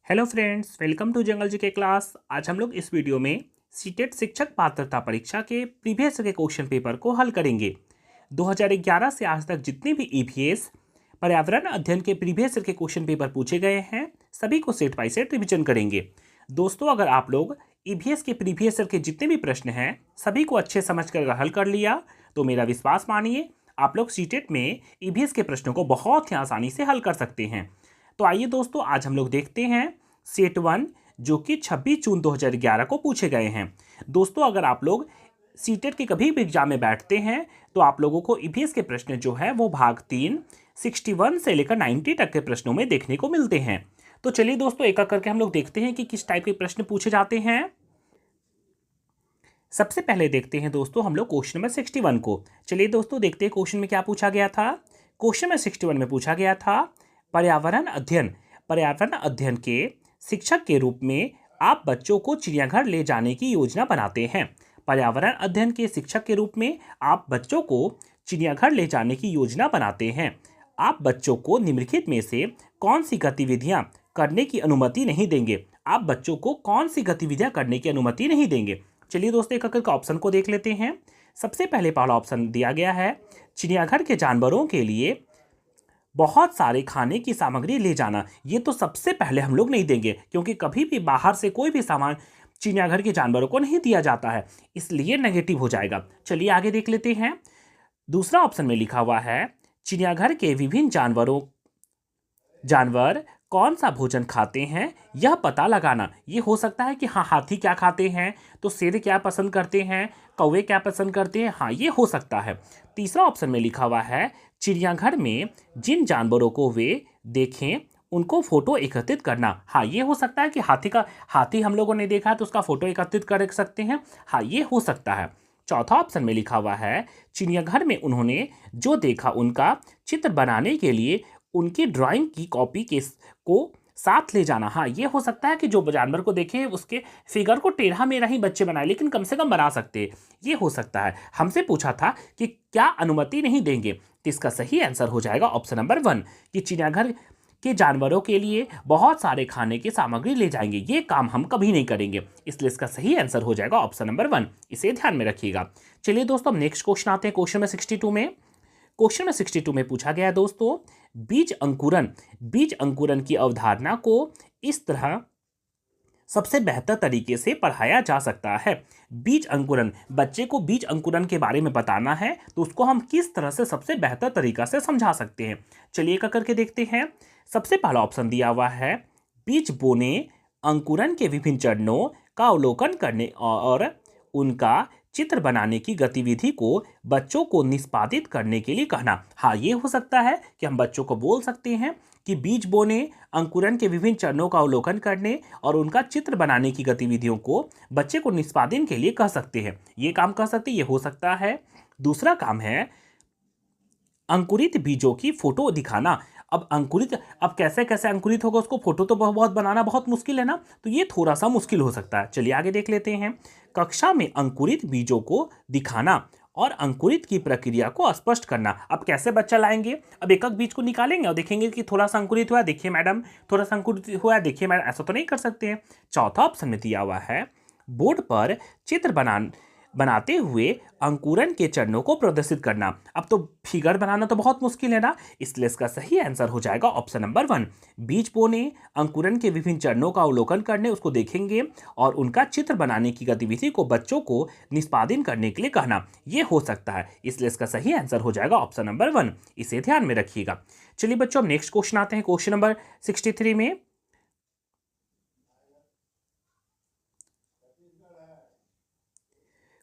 Hello friends, welcome to जंगल जी के class. आज हम लोग इस वीडियो में सीटेट शिक्षक पात्रता परीक्षा के प्रीवियस के क्वेश्चन पेपर को हल करेंगे। 2011 से आज तक जितने भी ईवीएस पर्यावरण अध्ययन के प्रीवियस के क्वेश्चन पेपर पूछे गए हैं, सभी को सेट बाय सेट रिविजन करेंगे। दोस्तों, अगर आप लोग ईवीएस के प्रीवियस के जितने भी प्रश्न हैं सभी को अच्छे समझ कर हल कर लिया तो मेरा विश्वास मानिए आप लोग सीटेट में ईवीएस के प्रश्नों को बहुत ही आसानी से हल कर सकते हैं। तो आइए दोस्तों, आज हम लोग देखते हैं सेट 1 जो कि 26 जून 2011 को पूछे गए हैं। दोस्तों, अगर आप लोग सीटेट के कभी भी एग्जाम में बैठते हैं तो आप लोगों को ईवीएस के प्रश्न जो है वो भाग 3 61 से लेकर 90 तक के प्रश्नों में देखने को मिलते हैं। तो चलिए दोस्तों, एक एक करके हम लोग देखते हैं कि किस टाइप के प्रश्न पूछे जाते हैं। सबसे पहले देखते हैं दोस्तों हम लोग क्वेश्चन नंबर 61 को। चलिए दोस्तों, देखते हैं क्वेश्चन में क्या पूछा गया था। क्वेश्चन में 61 में पूछा गया था पर्यावरण अध्ययन के शिक्षक के रूप में आप बच्चों को चिड़ियाघर ले जाने की योजना बनाते हैं। पर्यावरण अध्ययन के शिक्षक के रूप में आप बच्चों को चिड़ियाघर ले जाने की योजना बनाते हैं। आप बच्चों को निम्नलिखित में से कौन सी गतिविधियां करने की अनुमति नहीं देंगे। आप बच्चों को कौन सी गतिविधियां करने की अनुमति नहीं देंगे। चलिए दोस्तों, एक एक ऑप्शन को देख लेते हैं। सबसे पहले पहला ऑप्शन दिया गया है चिड़ियाघर के जानवरों के लिए बहुत सारे खाने की सामग्री ले जाना। ये तो सबसे पहले हम लोग नहीं देंगे, क्योंकि कभी भी बाहर से कोई भी सामान चिड़ियाघर के जानवरों को नहीं दिया जाता है, इसलिए नेगेटिव हो जाएगा। चलिए आगे देख लेते हैं। दूसरा ऑप्शन में लिखा हुआ है चिड़ियाघर के विभिन्न जानवर कौन सा भोजन खाते हैं यह पता लगाना। ये हो सकता है कि हाँ, हाथी क्या खाते हैं, तो शेर क्या पसंद करते हैं, कौवे क्या पसंद करते हैं, हाँ ये हो सकता है। तीसरा ऑप्शन में लिखा हुआ है चिड़ियाघर में जिन जानवरों को वे देखें उनको फोटो एकत्रित करना। हाँ ये हो सकता है कि हाथी हम लोगों ने देखा है तो उसका फोटो एकत्रित कर सकते हैं। हाँ ये हो सकता है। चौथा ऑप्शन में लिखा हुआ है चिड़ियाघर में उन्होंने जो देखा उनका चित्र बनाने के लिए उनकी ड्राइंग की कॉपी को साथ ले जाना। हाँ ये हो सकता है कि जो जानवर को देखे उसके फिगर को टेढ़ा मेढ़ा ही बच्चे बनाए, लेकिन कम से कम बना सकते हैं, ये हो सकता है। हमसे पूछा था कि क्या अनुमति नहीं देंगे, तो इसका सही आंसर हो जाएगा ऑप्शन नंबर 1 कि चिड़ियाघर के जानवरों के लिए बहुत सारे खाने की सामग्री ले जाएंगे। ये काम हम कभी नहीं करेंगे, इसलिए इसका सही आंसर हो जाएगा ऑप्शन नंबर 1। इसे ध्यान में रखिएगा। चलिए दोस्तों, हम नेक्स्ट क्वेश्चन आते हैं क्वेश्चन में 62 में। क्वेश्चन में 62 में पूछा गया है दोस्तों बीज अंकुरन की अवधारणा को इस तरह सबसे बेहतर तरीके से पढ़ाया जा सकता है। बीज अंकुरन, बच्चे को बीज अंकुरन के बारे में बताना है तो उसको हम किस तरह से सबसे बेहतर तरीका से समझा सकते हैं। चलिए एक करके देखते हैं। सबसे पहला ऑप्शन दिया हुआ है बीज बोने, अंकुरन के विभिन्न चरणों का अवलोकन करने और उनका चित्र बनाने की गतिविधि को बच्चों को निष्पादित करने के लिए कहना। हाँ ये हो सकता है कि हम बच्चों को बोल सकते हैं कि बीज बोने, अंकुरन के विभिन्न चरणों का अवलोकन करने और उनका चित्र बनाने की गतिविधियों को बच्चे को निष्पादन के लिए कह सकते हैं। ये काम कह सकते हैं, ये हो सकता है। दूसरा काम है अंकुरित बीजों की फोटो दिखाना। अब कैसे कैसे अंकुरित होगा उसको फोटो तो बहुत बनाना बहुत मुश्किल है ना, तो ये थोड़ा सा मुश्किल हो सकता है। चलिए आगे देख लेते हैं। कक्षा में अंकुरित बीजों को दिखाना और अंकुरित की प्रक्रिया को स्पष्ट करना। अब कैसे बच्चा लाएंगे, अब एक एक बीज को निकालेंगे और देखेंगे कि थोड़ा सा अंकुरित हुआ, देखिए मैडम, थोड़ा सा अंकुरित हुआ, देखिए मैडम, ऐसा तो नहीं कर सकते हैं। चौथा ऑप्शन में दिया हुआ है बोर्ड पर चित्र बनाते हुए अंकुरन के चरणों को प्रदर्शित करना। अब तो फिगर बनाना तो बहुत मुश्किल है ना, इसलिए इसका सही आंसर हो जाएगा ऑप्शन नंबर 1। बीज बोने, अंकुरन के विभिन्न चरणों का अवलोकन करने, उसको देखेंगे और उनका चित्र बनाने की गतिविधि को बच्चों को निष्पादन करने के लिए कहना। यह हो सकता है, इसलिए इसका सही आंसर हो जाएगा ऑप्शन नंबर 1। इसे ध्यान में रखिएगा। चलिए बच्चों, अब नेक्स्ट क्वेश्चन आते हैं क्वेश्चन नंबर 63 में।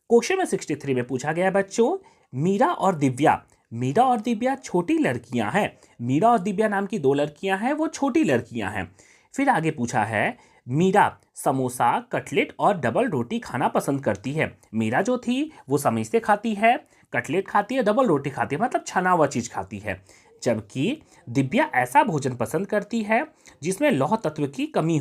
क्वेश्चन में 63 में पूछा गया बच्चों मीरा और दिव्या छोटी लड़कियां हैं। मीरा और दिव्या नाम की 2 लड़कियां हैं, वो छोटी लड़कियां हैं। फिर आगे पूछा है मीरा समोसा, कटलेट और डबल रोटी खाना पसंद करती है। मीरा जो थी वो समोसे खाती है, कटलेट खाती है, डबल रोटी खाती है, मतलब छना हुआ चीज खाती है। जबकि दिव्या ऐसा भोजन पसंद करती है जिसमें लौह तत्व की कमी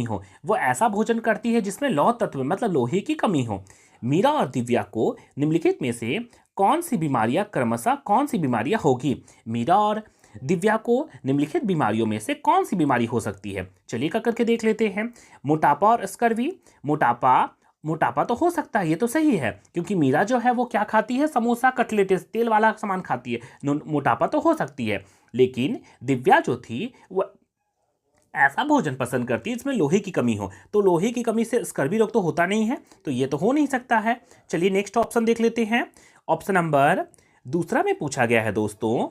हो, वो ऐसा भोजन करती है जिसमें लौह तत्व मतलब लोहे की कमी हो। मीरा और दिव्या को निम्नलिखित में से कौन सी बीमारियां होगी। मीरा और दिव्या को निम्नलिखित बीमारियों में से कौन सी बीमारी हो सकती है? चलिए करके देख लेते हैं। मोटापा और स्कर्वी। मोटापा तो हो सकता है, ये तो सही है, क्योंकि मीरा जो है वो क्या खाती है? समोसा, कटलेट, तेल वाला सामान खाती है। मोटापा तो हो सकती है, लेकिन दिव्या जो थी वो ऐसा भोजन पसंद करती है जिसमें लोहे की कमी हो, तो लोहे की कमी से स्कर्वी रोग तो होता नहीं है, तो ये तो हो नहीं सकता है। चलिए नेक्स्ट ऑप्शन देख लेते हैं। ऑप्शन नंबर दूसरा में पूछा गया है दोस्तों,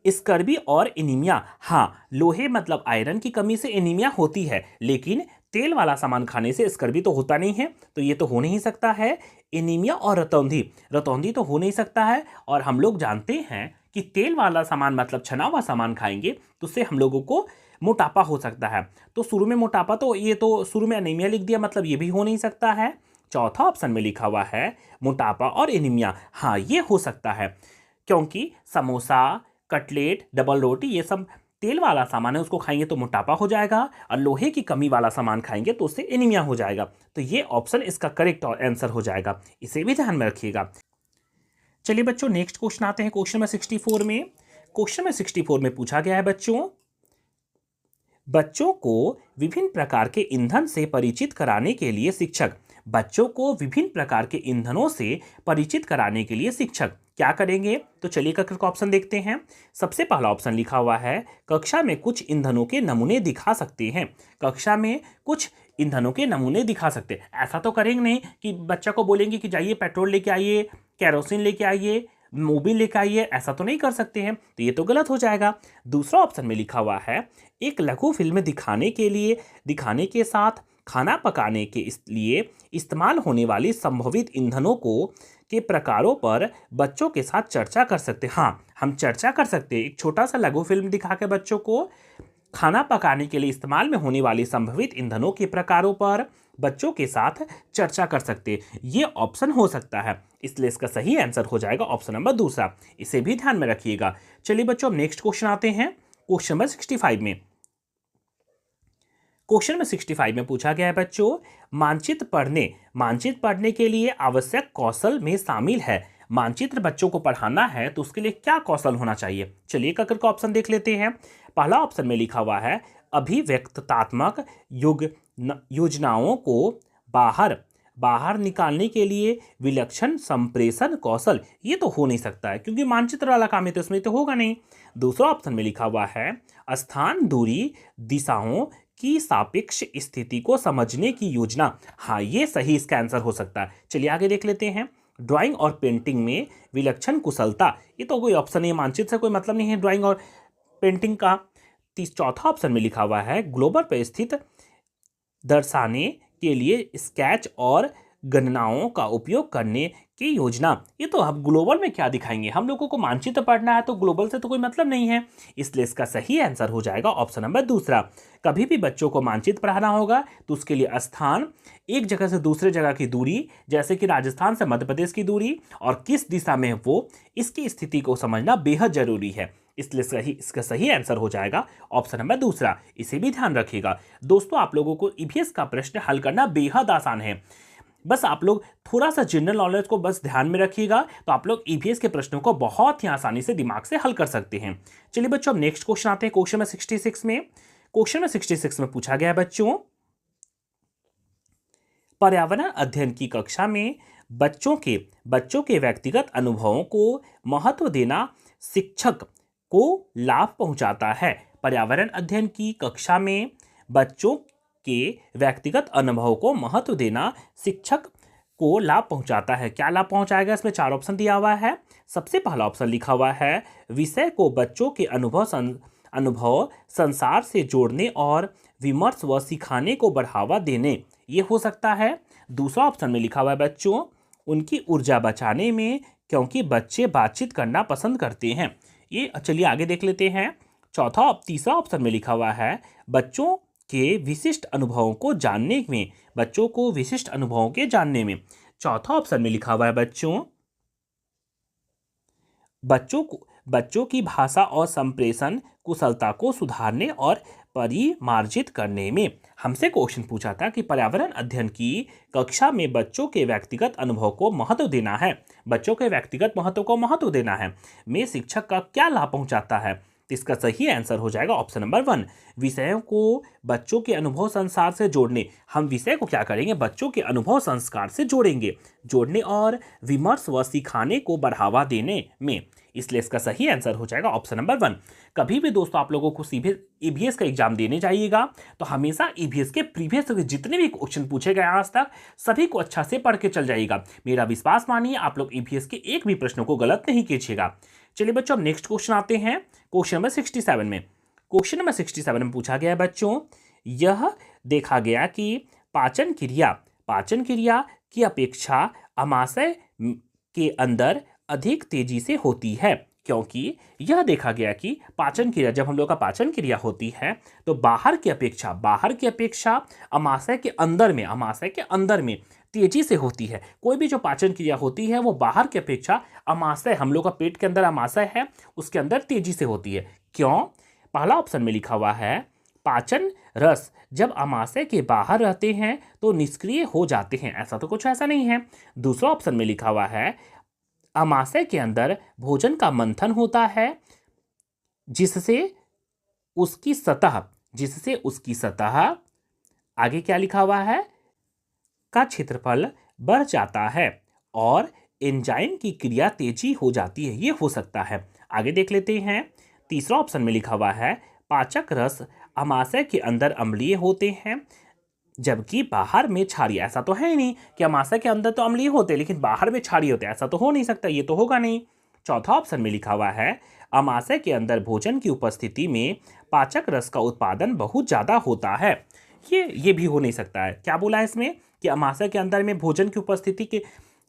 स्कर्वी और एनीमिया। हाँ, लोहे मतलब आयरन की कमी से एनीमिया होती है, लेकिन तेल वाला सामान खाने से स्कर्वी तो होता नहीं है, तो ये तो हो नहीं सकता है। एनीमिया और रतौंधी, रतौंधी तो हो नहीं सकता है, और हम लोग जानते हैं कि तेल वाला सामान मतलब छना हुआ सामान खाएंगे तो उससे हम लोगों को मोटापा हो सकता है। तो शुरू में मोटापा, तो ये तो शुरू में एनीमिया लिख दिया, मतलब ये भी हो नहीं सकता है। चौथा ऑप्शन में लिखा हुआ है मोटापा और एनीमिया। हाँ, ये हो सकता है, क्योंकि समोसा, कटलेट, डबल रोटी ये सब तेल वाला सामान है, उसको खाएंगे तो मोटापा हो जाएगा, और लोहे की कमी वाला सामान खाएंगे तो उससे एनीमिया हो जाएगा। तो ये ऑप्शन इसका करेक्ट आंसर हो जाएगा, इसे भी ध्यान में रखिएगा। चलिए बच्चों नेक्स्ट क्वेश्चन आते हैं क्वेश्चन नंबर 64 में। क्वेश्चन नंबर 64 में पूछा गया है बच्चों को विभिन्न प्रकार के ईंधन से परिचित कराने के लिए शिक्षक, बच्चों को विभिन्न प्रकार के ईंधनों से परिचित कराने के लिए शिक्षक क्या करेंगे? तो चलिए करके ऑप्शन देखते हैं। सबसे पहला ऑप्शन लिखा हुआ है कक्षा में कुछ ईंधनों के नमूने दिखा सकते हैं। कक्षा में कुछ ईंधनों के नमूने दिखा सकते हैं। ऐसा तो करेंगे नहीं कि बच्चा को बोलेंगे कि जाइए पेट्रोल लेके आइए, केरोसिन लेके आइए, मोबिल लेके आइए, ऐसा तो नहीं कर सकते हैं, तो ये तो गलत हो जाएगा। दूसरा ऑप्शन में लिखा हुआ है एक लघु फिल्म दिखाने के साथ खाना पकाने के लिए इस्तेमाल होने वाली संभावित ईंधनों के प्रकारों पर बच्चों के साथ चर्चा कर सकते हैं। हाँ, हम चर्चा कर सकते हैं। एक छोटा सा लघु फिल्म दिखा के बच्चों को खाना पकाने के लिए इस्तेमाल में होने वाली संभावित ईंधनों के प्रकारों पर बच्चों के साथ चर्चा कर सकते हैं। ये ऑप्शन हो सकता है, इसलिए इसका सही आंसर हो जाएगा ऑप्शन नंबर दूसरा, इसे भी ध्यान में रखिएगा। चलिए बच्चों अब नेक्स्ट क्वेश्चन आते हैं क्वेश्चन नंबर 65 में। क्वेश्चन में 65 में पूछा गया है बच्चों मानचित्र पढ़ने के लिए आवश्यक कौशल में शामिल है। मानचित्र बच्चों को पढ़ाना है तो उसके लिए क्या कौशल होना चाहिए? चलिए ककर का ऑप्शन देख लेते हैं। पहला ऑप्शन में लिखा हुआ है अभिव्यक्तात्मक योजनाओं को बाहर निकालने के लिए विलक्षण संप्रेषण कौशल। ये तो हो नहीं सकता है, क्योंकि मानचित्र वाला काम है तो इसमें तो होगा नहीं। दूसरा ऑप्शन में लिखा हुआ है स्थान, दूरी, दिशाओं की सापेक्ष स्थिति को समझने की योजना। हाँ, ये सही इसका आंसर हो सकता है। चलिए आगे देख लेते हैं। ड्राइंग और पेंटिंग में विलक्षण कुशलता, ये तो कोई ऑप्शन नहीं है, मानचित्र से कोई मतलब नहीं है ड्राइंग और पेंटिंग का। चौथा ऑप्शन में लिखा हुआ है ग्लोबल पर स्थित दर्शाने के लिए स्केच और गणनाओं का उपयोग करने की योजना। ये तो हम ग्लोबल में क्या दिखाएंगे, हम लोगों को मानचित्र पढ़ना है तो ग्लोबल से तो कोई मतलब नहीं है, इसलिए इसका सही आंसर हो जाएगा ऑप्शन नंबर दूसरा। कभी भी बच्चों को मानचित्र पढ़ाना होगा तो उसके लिए स्थान, एक जगह से दूसरे जगह की दूरी, जैसे कि राजस्थान से मध्य प्रदेश की दूरी, और किस दिशा में वो, इसकी स्थिति को समझना बेहद जरूरी है, इसलिए इसका सही आंसर हो जाएगा ऑप्शन नंबर दूसरा, इसे भी ध्यान रखिएगा। दोस्तों आप लोगों को ईवीएस का प्रश्न हल करना बेहद आसान है, बस आप लोग थोड़ा सा जनरल नॉलेज को बस ध्यान में रखिएगा, तो आप लोग ईवीएस के प्रश्नों को बहुत ही आसानी से दिमाग से हल कर सकते हैं। चलिए बच्चों अब नेक्स्ट क्वेश्चन आते हैं क्वेश्चन नंबर 66 में। क्वेश्चन नंबर 66 में पूछा गया है बच्चों पर्यावरण अध्ययन की कक्षा में बच्चों के व्यक्तिगत अनुभवों को महत्व देना शिक्षक को लाभ पहुंचाता है। पर्यावरण अध्ययन की कक्षा में बच्चों के व्यक्तिगत अनुभव को महत्व देना शिक्षक को लाभ पहुंचाता है। क्या लाभ पहुंचाएगा? इसमें 4 ऑप्शन दिया हुआ है। सबसे पहला ऑप्शन लिखा हुआ है विषय को बच्चों के अनुभव संसार से जोड़ने और विमर्श व सिखाने को बढ़ावा देने, ये हो सकता है। दूसरा ऑप्शन में लिखा हुआ है बच्चों उनकी ऊर्जा बचाने में, क्योंकि बच्चे बातचीत करना पसंद करते हैं। ये चलिए आगे देख लेते हैं। तीसरा ऑप्शन में लिखा हुआ है बच्चों के विशिष्ट अनुभवों को जानने में, बच्चों को विशिष्ट अनुभवों के जानने में। चौथा ऑप्शन में लिखा हुआ है बच्चों की भाषा और संप्रेषण कुशलता को सुधारने और परिमार्जित करने में। हमसे क्वेश्चन पूछा था कि पर्यावरण अध्ययन की कक्षा में बच्चों के व्यक्तिगत अनुभव को महत्व देना है, बच्चों के व्यक्तिगत महत्व को महत्व देना है में शिक्षक का क्या लाभ पहुंचाता है। तो इसका सही आंसर हो जाएगा ऑप्शन नंबर 1, विषयों को बच्चों के अनुभव संस्कार से जोड़ने। हम विषय को क्या करेंगे, बच्चों के अनुभव संस्कार से जोड़ने और विमर्श व सिखाने को बढ़ावा देने में। इसलिए इसका सही आंसर हो जाएगा ऑप्शन नंबर 1। कभी भी दोस्तों आप लोगों को ईवीएस का एग्जाम देने जाइएगा तो हमेशा ईवीएस के प्रीवियस जितने भी क्वेश्चन पूछे गए आज तक सभी को अच्छा से पढ़ के चल जाइएगा। मेरा विश्वास मानिए, आप लोग ईवीएस के एक भी प्रश्नों को गलत नहीं कीजिएगा। चलिए बच्चों, अब नेक्स्ट क्वेश्चन आते हैं क्वेश्चन नंबर 67 में। क्वेश्चन नंबर 67 में पूछा गया है बच्चों, यह देखा गया कि पाचन क्रिया की अपेक्षा आमाशय के अंदर अधिक तेजी से होती है, क्योंकि यह देखा गया कि पाचन क्रिया, जब हम लोग का पाचन क्रिया होती है तो बाहर की अपेक्षा आमाशय के अंदर में तेजी से होती है। कोई भी जो पाचन क्रिया होती है वो बाहर की अपेक्षा आमाशय, हम लोग का पेट के अंदर आमाशय है उसके अंदर तेजी से होती है। क्यों? पहला ऑप्शन में लिखा हुआ है पाचन रस जब आमाशय के बाहर रहते हैं तो निष्क्रिय हो जाते हैं, ऐसा तो कुछ ऐसा नहीं है। दूसरा ऑप्शन में लिखा हुआ है आमाशय के अंदर भोजन का मंथन होता है जिससे उसकी सतह आगे क्या लिखा हुआ है का क्षेत्रफल बढ़ जाता है और एंजाइम की क्रिया तेजी हो जाती है। ये हो सकता है। आगे देख लेते हैं। तीसरा ऑप्शन में लिखा हुआ है पाचक रस आमाशय के अंदर अम्लीय होते हैं जबकि बाहर में क्षारीय। ऐसा तो है ही नहीं कि आमाशय के अंदर तो अम्लीय होते हैं लेकिन बाहर में क्षारीय होते हैं, ऐसा तो हो नहीं सकता, ये तो होगा नहीं। चौथा ऑप्शन में लिखा हुआ है आमाशय के अंदर भोजन की उपस्थिति में पाचक रस का उत्पादन बहुत ज़्यादा होता है। ये भी हो नहीं सकता है। क्या बोला है इसमें कि आमाशय के अंदर में भोजन की उपस्थिति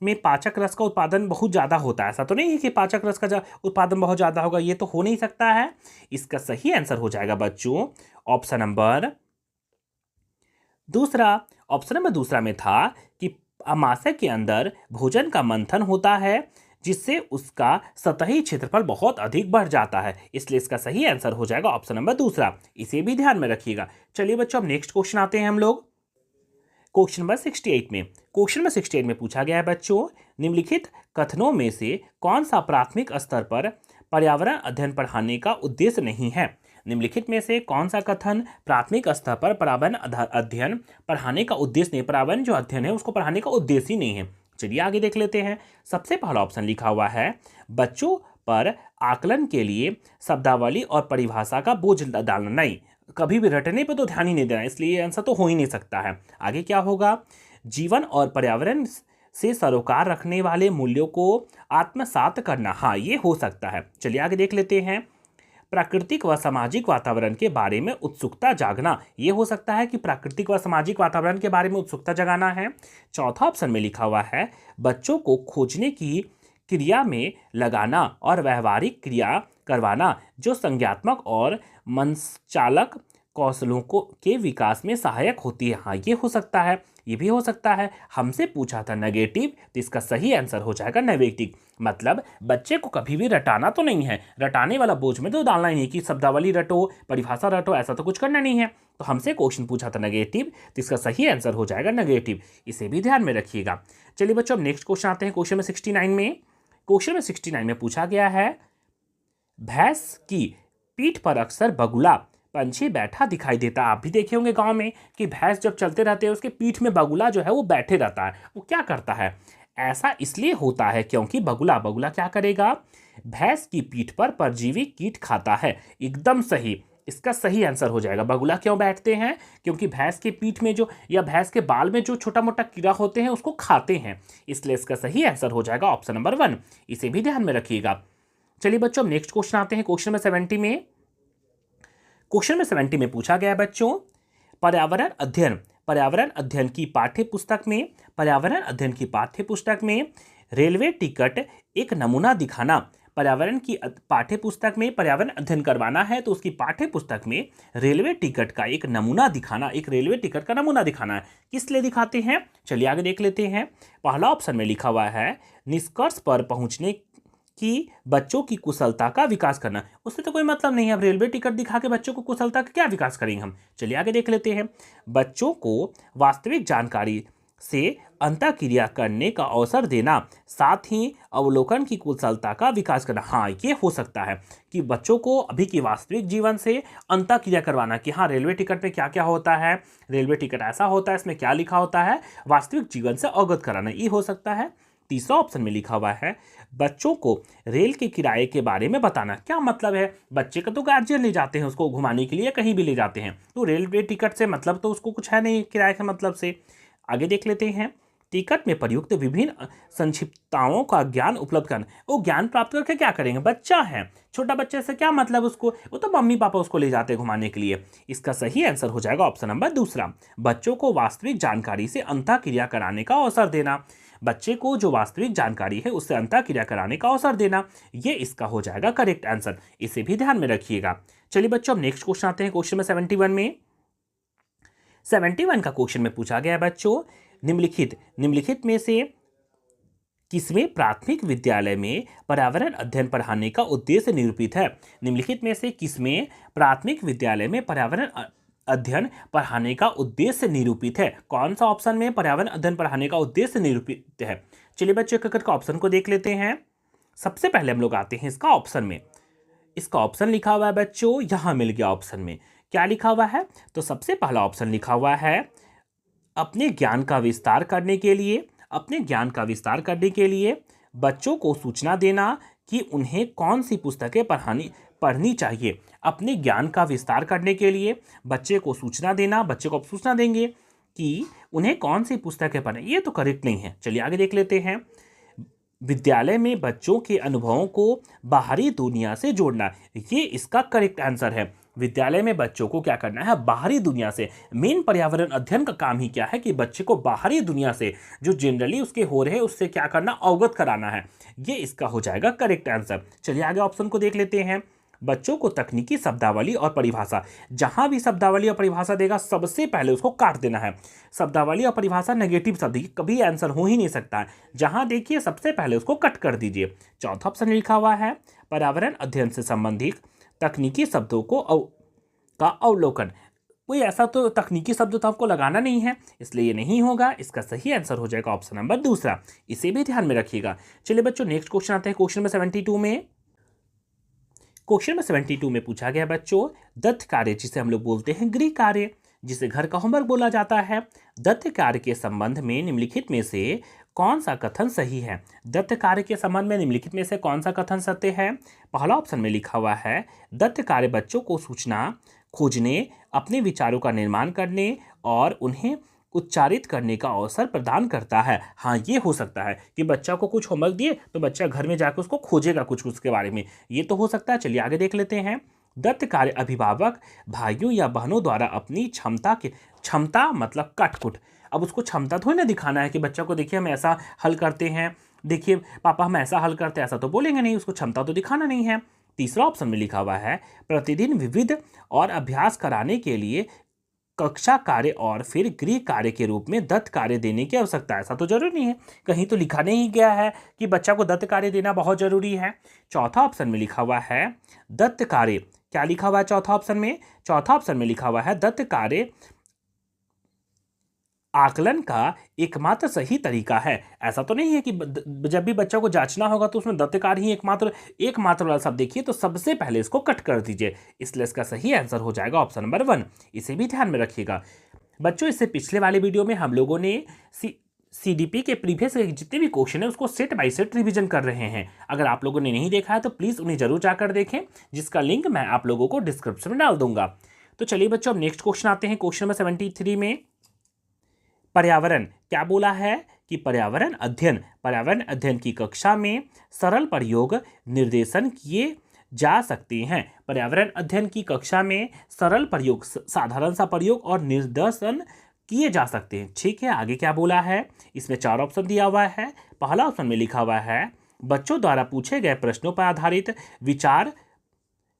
में पाचक रस का उत्पादन बहुत ज़्यादा होता है, ऐसा तो नहीं है कि पाचक रस का उत्पादन बहुत ज़्यादा होगा, ये तो हो नहीं सकता है। इसका सही आंसर हो जाएगा बच्चों ऑप्शन नंबर दूसरा। ऑप्शन नंबर दूसरा में था कि आमाशय के अंदर भोजन का मंथन होता है जिससे उसका सतही क्षेत्रफल बहुत अधिक बढ़ जाता है, इसलिए इसका सही आंसर हो जाएगा ऑप्शन नंबर दूसरा। इसे भी ध्यान में रखिएगा। चलिए बच्चों, अब नेक्स्ट क्वेश्चन आते हैं हम लोग क्वेश्चन नंबर 68 में। क्वेश्चन नंबर 68 में पूछा गया है बच्चों, निम्नलिखित कथनों में से कौन सा प्राथमिक स्तर पर पर्यावरण अध्ययन पढ़ाने का उद्देश्य नहीं है। निम्नलिखित में से कौन सा कथन प्राथमिक स्तर पर पर्यावरण अध्ययन पढ़ाने का उद्देश्य नहीं, पर्यावरण जो अध्ययन है उसको पढ़ाने का उद्देश्य ही नहीं है। चलिए आगे देख लेते हैं। सबसे पहला ऑप्शन लिखा हुआ है बच्चों पर आकलन के लिए शब्दावली और परिभाषा का बोझ डालना। नहीं, कभी भी रटने पे तो ध्यान ही नहीं देना, इसलिए आंसर तो हो ही नहीं सकता है। आगे क्या होगा, जीवन और पर्यावरण से सरोकार रखने वाले मूल्यों को आत्मसात करना। हाँ, ये हो सकता है। चलिए आगे देख लेते हैं। प्राकृतिक व सामाजिक वातावरण के बारे में उत्सुकता जागना, ये हो सकता है कि प्राकृतिक व सामाजिक वातावरण के बारे में उत्सुकता जगाना है। चौथा ऑप्शन में लिखा हुआ है बच्चों को खोजने की क्रिया में लगाना और व्यवहारिक क्रिया करवाना जो संज्ञात्मक और मनचालक कौशलों के विकास में सहायक होती है। हाँ, ये हो सकता है, ये भी हो सकता है। हमसे पूछा था नेगेटिव, तो इसका सही आंसर हो जाएगा नेगेटिव। मतलब बच्चे को कभी भी रटाना तो नहीं है, रटाने वाला बोझ में तो डालना ही नहीं कि शब्दावली रटो, परिभाषा रटो, ऐसा तो कुछ करना नहीं है। तो हमसे क्वेश्चन पूछा था नेगेटिव, तो इसका सही आंसर हो जाएगा नेगेटिव। इसे भी ध्यान में रखिएगा। चलिए बच्चों, अब नेक्स्ट क्वेश्चन आते हैं क्वेश्चन में 69 में। क्वेश्चन में 69 में पूछा गया है भैंस की पीठ पर अक्सर बगुला पंछी बैठा दिखाई देता। आप भी देखे होंगे गांव में कि भैंस जब चलते रहते हैं उसके पीठ में बगुला जो है वो बैठे रहता है। वो क्या करता है? ऐसा इसलिए होता है क्योंकि बगुला क्या करेगा, भैंस की पीठ पर परजीवी कीट खाता है। एकदम सही, इसका सही आंसर हो जाएगा। बगुला क्यों बैठते हैं? क्योंकि भैंस के पीठ में जो या भैंस के बाल में जो छोटा मोटा कीड़ा होते हैं उसको खाते हैं, इसलिए इसका सही आंसर हो जाएगा ऑप्शन नंबर 1। इसे भी ध्यान में रखिएगा। चलिए बच्चों, नेक्स्ट क्वेश्चन आते हैं क्वेश्चन नंबर 70 में। क्वेश्चन नंबर 70 में पूछा गया बच्चों, पर्यावरण अध्ययन की पाठ्य पुस्तक में रेलवे टिकट एक नमूना दिखाना। पर्यावरण की पाठ्य पुस्तक में पर्यावरण अध्ययन करवाना है तो उसकी पाठ्य पुस्तक में रेलवे टिकट का एक नमूना दिखाना, एक रेलवे टिकट का नमूना दिखाना है। किस लिए दिखाते हैं? चलिए आगे देख लेते हैं। पहला ऑप्शन में लिखा हुआ है निष्कर्ष पर पहुंचने कि बच्चों की कुशलता का विकास करना। उससे तो कोई मतलब नहीं है, अब रेलवे टिकट दिखा के बच्चों को कुशलता का क्या विकास करेंगे हम। चलिए आगे देख लेते हैं। बच्चों को वास्तविक जानकारी से अंतःक्रिया करने का अवसर देना, साथ ही अवलोकन की कुशलता का विकास करना। हाँ, ये हो सकता है कि बच्चों को अभी की वास्तविक जीवन से अंतःक्रिया करवाना कि हाँ रेलवे टिकट में क्या क्या होता है, रेलवे टिकट ऐसा होता है, इसमें क्या लिखा होता है, वास्तविक जीवन से अवगत कराना, ये हो सकता है। तीसरा ऑप्शन में लिखा हुआ है बच्चों को रेल के किराए के बारे में बताना। क्या मतलब है, बच्चे का तो गार्जियन ले जाते हैं उसको घुमाने के लिए, कहीं भी ले जाते हैं, तो रेलवे टिकट से मतलब तो उसको कुछ है नहीं किराए के मतलब से। आगे देख लेते हैं। टिकट में प्रयुक्त विभिन्न संक्षिप्तताओं का ज्ञान उपलब्ध करना। वो ज्ञान प्राप्त करके क्या करेंगे, बच्चा है, छोटा बच्चे से क्या मतलब उसको, वो तो मम्मी पापा उसको ले जाते हैं घुमाने के लिए। इसका सही आंसर हो जाएगा ऑप्शन नंबर दूसरा, बच्चों को वास्तविक जानकारी से अंतःक्रिया कराने का अवसर देना। बच्चे को जो वास्तविक जानकारी है उससे अंतःक्रिया कराने का अवसर देना, ये इसका हो जाएगा करेक्ट आंसर, इसे भी ध्यान में रखिएगा। चलिए बच्चों अब नेक्स्ट क्वेश्चन आते हैं। क्वेश्चन में 71 में 71 का क्वेश्चन में पूछा गया है बच्चों, निम्नलिखित में से किसमें प्राथमिक विद्यालय में पर्यावरण अध्ययन पढ़ाने का उद्देश्य निरूपित है। निम्नलिखित में से किसमें प्राथमिक विद्यालय में पर्यावरण अध्ययन पढ़ाने का उद्देश्य निरूपित है। कौन सा ऑप्शन में पर्यावरण अध्ययन पढ़ाने का उद्देश्य निरूपित है। चलिए बच्चों एक एक ऑप्शन को देख लेते हैं। सबसे पहले हम लोग आते हैं इसका ऑप्शन में। इसका ऑप्शन लिखा हुआ है बच्चों, यहां मिल गया ऑप्शन में, क्या लिखा हुआ है, तो सबसे पहला ऑप्शन लिखा हुआ है अपने ज्ञान का विस्तार करने के लिए, अपने ज्ञान का विस्तार करने के लिए बच्चों को सूचना देना कि उन्हें कौन सी पुस्तकें पढ़नी चाहिए। अपने ज्ञान का विस्तार करने के लिए बच्चे को सूचना देना, बच्चे को आप सूचना देंगे कि उन्हें कौन सी पुस्तकें पढ़ें, ये तो करेक्ट नहीं है। चलिए आगे देख लेते हैं। विद्यालय में बच्चों के अनुभवों को बाहरी दुनिया से जोड़ना, ये इसका करेक्ट आंसर है। विद्यालय में बच्चों को क्या करना है, बाहरी दुनिया से। मेन पर्यावरण अध्ययन का काम ही क्या है कि बच्चे को बाहरी दुनिया से जो जनरली उसके हो रहे हैं उससे क्या करना, अवगत कराना है, ये इसका हो जाएगा करेक्ट आंसर। चलिए आगे ऑप्शन को देख लेते हैं। बच्चों को तकनीकी शब्दावली और परिभाषा, जहां भी शब्दावली और परिभाषा देगा सबसे पहले उसको काट देना है। शब्दावली और परिभाषा नेगेटिव शब्द, कभी आंसर हो ही नहीं सकता है, जहां देखिए सबसे पहले उसको कट कर दीजिए। चौथा ऑप्शन लिखा हुआ है पर्यावरण अध्ययन से संबंधित तकनीकी शब्दों का अवलोकन। कोई ऐसा तो तकनीकी शब्द तो आपको लगाना नहीं है, इसलिए ये नहीं होगा। इसका सही आंसर हो जाएगा ऑप्शन नंबर दूसरा, इसे भी ध्यान में रखिएगा। चलिए बच्चों नेक्स्ट क्वेश्चन आते हैं। क्वेश्चन में 72 में पूछा गया बच्चों, दत्त कार्य जिसे हम लोग बोलते हैं गृह कार्य, जिसे घर का होमवर्क बोला जाता है, दत्त कार्य के संबंध में निम्नलिखित में से कौन सा कथन सही है। दत्त कार्य के संबंध में निम्नलिखित में से कौन सा कथन सत्य है। पहला ऑप्शन में लिखा हुआ है दत्त कार्य बच्चों को सूचना खोजने, अपने विचारों का निर्माण करने और उन्हें उच्चारित करने का अवसर प्रदान करता है। हाँ, ये हो सकता है कि बच्चा को कुछ होमवर्क दिए तो बच्चा घर में जाकर उसको खोजेगा कुछ उसके बारे में, ये तो हो सकता है। चलिए आगे देख लेते हैं। दत्त कार्य अभिभावक भाइयों या बहनों द्वारा अपनी क्षमता मतलब कटकुट, अब उसको क्षमता थोड़ी ना दिखाना है कि बच्चा को देखिए हम ऐसा हल करते हैं, देखिए पापा हम ऐसा हल करते हैं, ऐसा तो बोलेंगे नहीं, उसको क्षमता तो दिखाना नहीं है। तीसरा ऑप्शन में लिखा हुआ है प्रतिदिन विविध और अभ्यास कराने के लिए कक्षा कार्य और फिर गृह कार्य के रूप में दत्त कार्य देने की आवश्यकता है। ऐसा तो जरूरी नहीं है, कहीं तो लिखा नहीं गया है कि बच्चा को दत्त कार्य देना बहुत जरूरी है। चौथा ऑप्शन में लिखा हुआ है दत्त कार्य, क्या लिखा हुआ है चौथा ऑप्शन में, चौथा ऑप्शन में लिखा हुआ है दत्त कार्य आकलन का एकमात्र सही तरीका है। ऐसा तो नहीं है कि जब भी बच्चा को जांचना होगा तो उसमें दत्त कार्य ही एकमात्र वाला शब्द देखिए तो सबसे पहले इसको कट कर दीजिए, इसलिए इसका सही आंसर हो जाएगा ऑप्शन नंबर 1, इसे भी ध्यान में रखिएगा। बच्चों इससे पिछले वाले वीडियो में हम लोगों ने CDP के प्रीवियस जितने भी क्वेश्चन है उसको सेट बाय सेट रिवीजन कर रहे हैं। अगर आप लोगों ने नहीं देखा है तो प्लीज़ उन्हें जरूर जाकर देखें, जिसका लिंक मैं आप लोगों को डिस्क्रिप्शन में डाल दूंगा। तो चलिए बच्चों अब नेक्स्ट क्वेश्चन आते हैं। क्वेश्चन नंबर 73 में पर्यावरण क्या बोला है कि पर्यावरण अध्ययन की कक्षा में सरल प्रयोग निर्देशन किए जा सकते हैं। पर्यावरण अध्ययन की कक्षा में सरल प्रयोग, साधारण सा प्रयोग और निर्देशन किए जा सकते हैं। ठीक है, आगे क्या बोला है, इसमें 4 ऑप्शन दिया हुआ है। पहला ऑप्शन में लिखा हुआ है बच्चों द्वारा पूछे गए प्रश्नों पर आधारित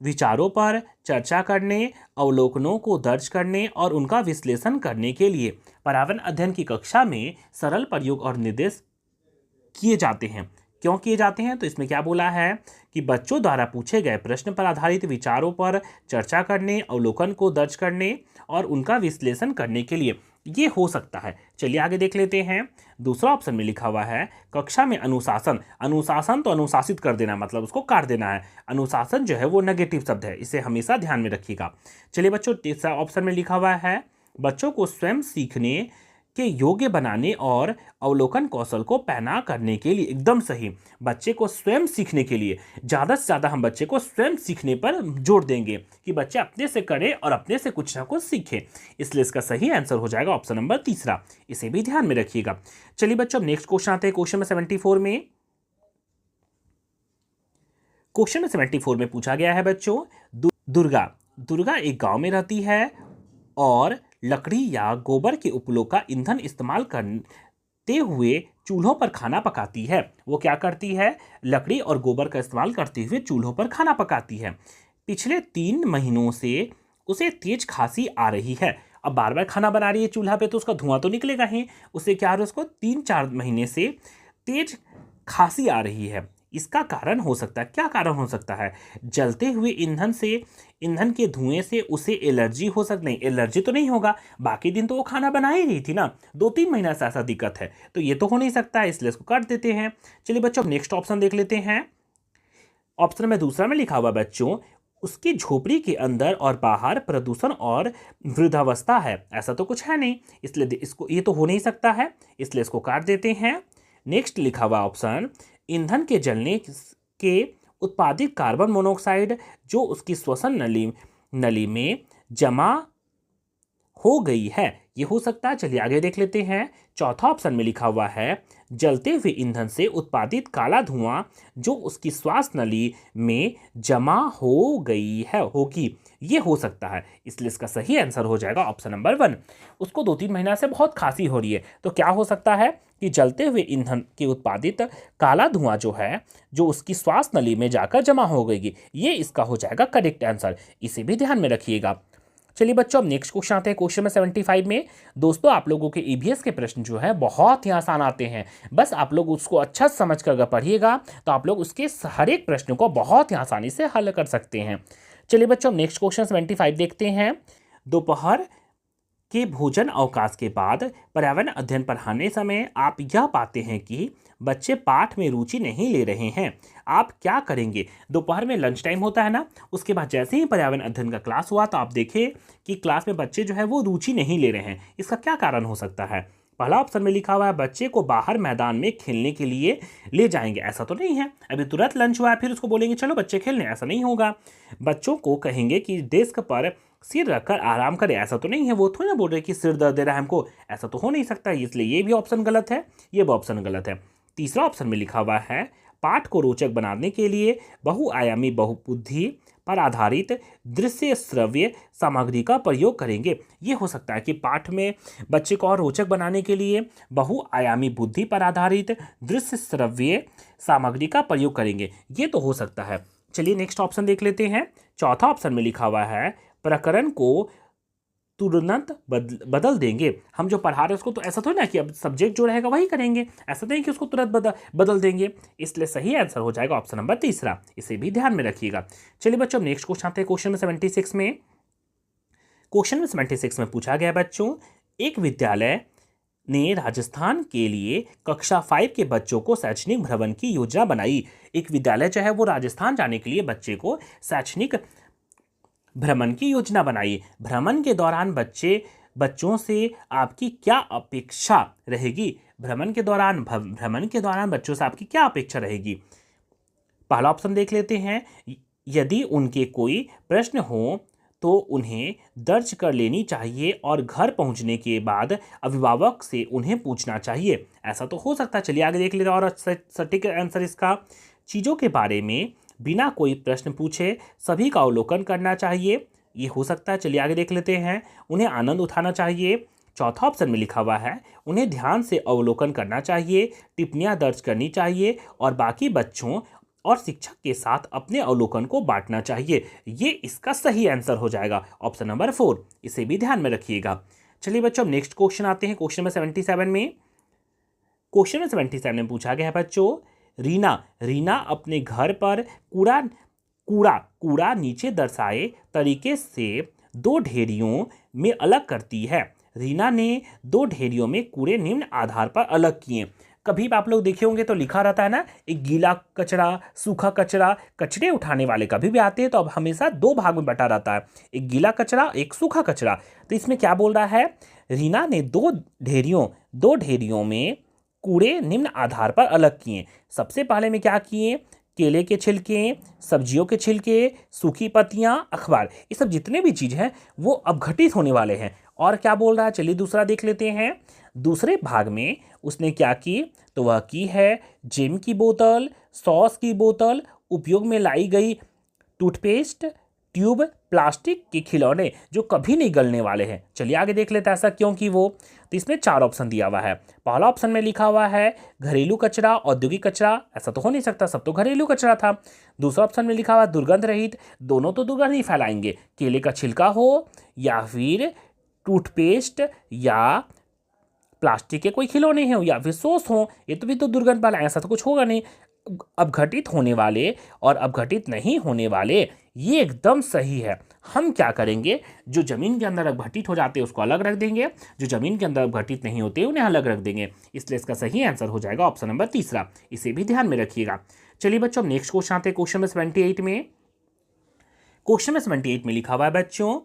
विचारों पर चर्चा करने, अवलोकनों को दर्ज करने और उनका विश्लेषण करने के लिए पर्यावरण अध्ययन की कक्षा में सरल प्रयोग और निर्देश किए जाते हैं। क्यों किए जाते हैं? तो इसमें क्या बोला है कि बच्चों द्वारा पूछे गए प्रश्न पर आधारित विचारों पर चर्चा करने, अवलोकन को दर्ज करने और उनका विश्लेषण करने के लिए ये हो सकता है। चलिए आगे देख लेते हैं। दूसरा ऑप्शन में लिखा हुआ है कक्षा में अनुशासन। अनुशासन तो अनुशासित कर देना, मतलब उसको काट देना है। अनुशासन जो है वो नेगेटिव शब्द है, इसे हमेशा ध्यान में रखिएगा। चलिए बच्चों, तीसरा ऑप्शन में लिखा हुआ है बच्चों को स्वयं सीखने के योग्य बनाने और अवलोकन कौशल को पैना करने के लिए। एकदम सही, बच्चे को स्वयं सीखने के लिए, ज़्यादा से ज़्यादा हम बच्चे को स्वयं सीखने पर जोर देंगे कि बच्चे अपने से करे और अपने से कुछ ना कुछ सीखे। इसलिए इसका सही आंसर हो जाएगा ऑप्शन नंबर तीसरा, इसे भी ध्यान में रखिएगा। चलिए बच्चों, नेक्स्ट क्वेश्चन आते हैं क्वेश्चन में 74 में। क्वेश्चन में 74 में पूछा गया है बच्चों, दुर्गा दुर्गा एक गांव में रहती है और लकड़ी या गोबर के उपलों का ईंधन इस्तेमाल करते हुए चूल्हों पर खाना पकाती है। वो क्या करती है? लकड़ी और गोबर का इस्तेमाल करते हुए चूल्हों पर खाना पकाती है। पिछले 3 महीनों से उसे तेज खांसी आ रही है। अब बार बार खाना बना रही है चूल्हा पे तो उसका धुआं तो निकलेगा ही। उसे क्या है, उसको 3-4 महीने से तेज खांसी आ रही है। इसका कारण हो सकता है, क्या कारण हो सकता है? जलते हुए ईंधन के धुएं से उसे एलर्जी हो सकती। नहीं, एलर्जी तो नहीं होगा, बाकी दिन तो वो खाना बना ही रही थी ना। 2-3 महीना से ऐसा दिक्कत है तो ये तो हो नहीं सकता है, इसलिए इसको काट देते हैं। चलिए बच्चों, नेक्स्ट ऑप्शन देख लेते हैं। ऑप्शन में दूसरा में लिखा हुआ बच्चों, उसकी झोपड़ी के अंदर और बाहर प्रदूषण और वृद्धावस्था है। ऐसा तो कुछ है नहीं, इसलिए इसको ये तो हो नहीं सकता है, इसलिए इसको काट देते हैं। नेक्स्ट लिखा हुआ ऑप्शन, ईंधन के जलने के उत्पादित कार्बन मोनोऑक्साइड जो उसकी श्वसन नली में जमा हो गई है, ये हो सकता है। चलिए आगे देख लेते हैं। चौथा ऑप्शन में लिखा हुआ है जलते हुए ईंधन से उत्पादित काला धुआं जो उसकी श्वास नली में जमा हो गई है होगी, ये हो सकता है। इसलिए इसका सही आंसर हो जाएगा ऑप्शन नंबर 1। उसको 2-3 महीना से बहुत खांसी हो रही है तो क्या हो सकता है कि जलते हुए ईंधन के उत्पादित काला धुआं जो है जो उसकी श्वास नली में जाकर जमा हो गई, ये इसका हो जाएगा करेक्ट आंसर। इसे भी ध्यान में रखिएगा। चलिए बच्चों, अब नेक्स्ट क्वेश्चन आते हैं क्वेश्चन में 75 में। दोस्तों, आप लोगों के ईवीएस के प्रश्न जो है बहुत ही आसान आते हैं, बस आप लोग उसको अच्छा समझ कर अगर पढ़िएगा तो आप लोग उसके हर एक प्रश्न को बहुत ही आसानी से हल कर सकते हैं। चलिए बच्चों, नेक्स्ट क्वेश्चन 75 देखते हैं। दोपहर के भोजन अवकाश के बाद पर्यावरण अध्ययन पढ़ाने समय आप यह पाते हैं कि बच्चे पाठ में रुचि नहीं ले रहे हैं, आप क्या करेंगे? दोपहर में लंच टाइम होता है ना, उसके बाद जैसे ही पर्यावरण अध्ययन का क्लास हुआ तो आप देखें कि क्लास में बच्चे जो है वो रुचि नहीं ले रहे हैं। इसका क्या कारण हो सकता है? पहला ऑप्शन में लिखा हुआ है बच्चे को बाहर मैदान में खेलने के लिए ले जाएंगे। ऐसा तो नहीं है, अभी तुरंत लंच हुआ है फिर उसको बोलेंगे चलो बच्चे खेलने, ऐसा नहीं होगा। बच्चों को कहेंगे कि डेस्क पर सिर रखकर आराम करे, ऐसा तो नहीं है। वो थोड़ी ना बोल रहे कि सिर दर्द दे रहा है हमको, ऐसा तो हो नहीं सकता। इसलिए ये भी ऑप्शन गलत है, ये भी ऑप्शन गलत है। तीसरा ऑप्शन में लिखा हुआ है पाठ को रोचक बनाने के लिए बहुआयामी बहुबुद्धि पर आधारित दृश्य श्रव्य सामग्री का प्रयोग करेंगे। ये हो सकता है कि पाठ में बच्चे को और रोचक बनाने के लिए बहुआयामी बुद्धि पर आधारित दृश्य श्रव्य सामग्री का प्रयोग करेंगे, ये तो हो सकता है। चलिए नेक्स्ट ऑप्शन देख लेते हैं। चौथा ऑप्शन में लिखा हुआ है प्रकरण को तुरंत बदल देंगे। हम जो पढ़ा रहे हैं उसको तो ऐसा तो ना कि अब सब्जेक्ट जो रहेगा वही करेंगे, ऐसा नहीं कि उसको तुरंत बदल देंगे। इसलिए सही आंसर हो जाएगा ऑप्शन नंबर तीसरा, इसे भी ध्यान में रखिएगा। चलिए बच्चों, नेक्स्ट क्वेश्चन आते हैं क्वेश्चन में 76 में। क्वेश्चन में 76 में पूछा गया बच्चों, एक विद्यालय ने राजस्थान के लिए कक्षा 5 के बच्चों को शैक्षणिक भ्रमण की योजना बनाई। एक विद्यालय जो है वो राजस्थान जाने के लिए बच्चे को शैक्षणिक भ्रमण की योजना बनाई। भ्रमण के दौरान बच्चों से आपकी क्या अपेक्षा रहेगी? भ्रमण के दौरान बच्चों से आपकी क्या अपेक्षा रहेगी? पहला ऑप्शन देख लेते हैं। यदि उनके कोई प्रश्न हो तो उन्हें दर्ज कर लेनी चाहिए और घर पहुंचने के बाद अभिभावक से उन्हें पूछना चाहिए। ऐसा तो हो सकता है। चलिए आगे देख लेते हैं। और सटीक आंसर इसका, चीज़ों के बारे में बिना कोई प्रश्न पूछे सभी का अवलोकन करना चाहिए, ये हो सकता है। चलिए आगे देख लेते हैं। उन्हें आनंद उठाना चाहिए। चौथा ऑप्शन में लिखा हुआ है उन्हें ध्यान से अवलोकन करना चाहिए, टिप्पणियां दर्ज करनी चाहिए और बाकी बच्चों और शिक्षक के साथ अपने अवलोकन को बांटना चाहिए। ये इसका सही आंसर हो जाएगा ऑप्शन नंबर 4, इसे भी ध्यान में रखिएगा। चलिए बच्चों, नेक्स्ट क्वेश्चन आते हैं क्वेश्चन में 77 में। क्वेश्चन में 77 में पूछा गया है बच्चों, रीना रीना अपने घर पर कूड़ा कूड़ा कूड़ा नीचे दर्शाए तरीके से दो ढेरियों में अलग करती है। रीना ने दो ढेरियों में कूड़े निम्न आधार पर अलग किए। कभी भी आप लोग देखे होंगे तो लिखा रहता है ना, एक गीला कचरा, सूखा कचरा। कचरे उठाने वाले कभी भी आते हैं तो अब हमेशा दो भाग में बटा रहता है, एक गीला कचरा, एक सूखा कचरा। तो इसमें क्या बोल रहा है, रीना ने दो ढेरियों में कूड़े निम्न आधार पर अलग किए। सबसे पहले में क्या किए, केले के छिलके, सब्जियों के छिलके, सूखी पत्तियां, अखबार, ये सब जितने भी चीज़ हैं वो अपघटित होने वाले हैं। और क्या बोल रहा है, चलिए दूसरा देख लेते हैं। दूसरे भाग में उसने क्या की, तो वह की है जेम की बोतल, सॉस की बोतल, उपयोग में लाई गई टूथपेस्ट ट्यूब, प्लास्टिक के खिलौने जो कभी नहीं गलने वाले हैं। चलिए आगे देख लेते हैं ऐसा क्यों की वो। तो इसमें 4 ऑप्शन दिया हुआ है। पहला ऑप्शन में लिखा हुआ है घरेलू कचरा, औद्योगिक कचरा, ऐसा तो हो नहीं सकता, सब तो घरेलू कचरा था। दूसरा ऑप्शन में लिखा हुआ दुर्गंध रहित, दोनों तो दुर्गंध ही फैलाएंगे, केले का छिलका हो या फिर टूथपेस्ट या प्लास्टिक के कोई खिलौने हैं या फिर सॉस हो, ये तो भी तो दुर्गंध वाला, ऐसा तो कुछ होगा नहीं। अपघटित होने वाले और अपघटित नहीं होने वाले, ये एकदम सही है। हम क्या करेंगे, जो जमीन के अंदर अपघटित हो जाते हैं उसको अलग रख देंगे, जो जमीन के अंदर अपघटित नहीं होते उन्हें अलग रख देंगे। इसलिए इसका सही आंसर हो जाएगा ऑप्शन नंबर तीसरा। इसे भी ध्यान में रखिएगा। चलिए बच्चों, नेक्स्ट क्वेश्चन आते हैं क्वेश्चन नंबर 78 में। क्वेश्चन नंबर 78 में लिखा हुआ है बच्चों,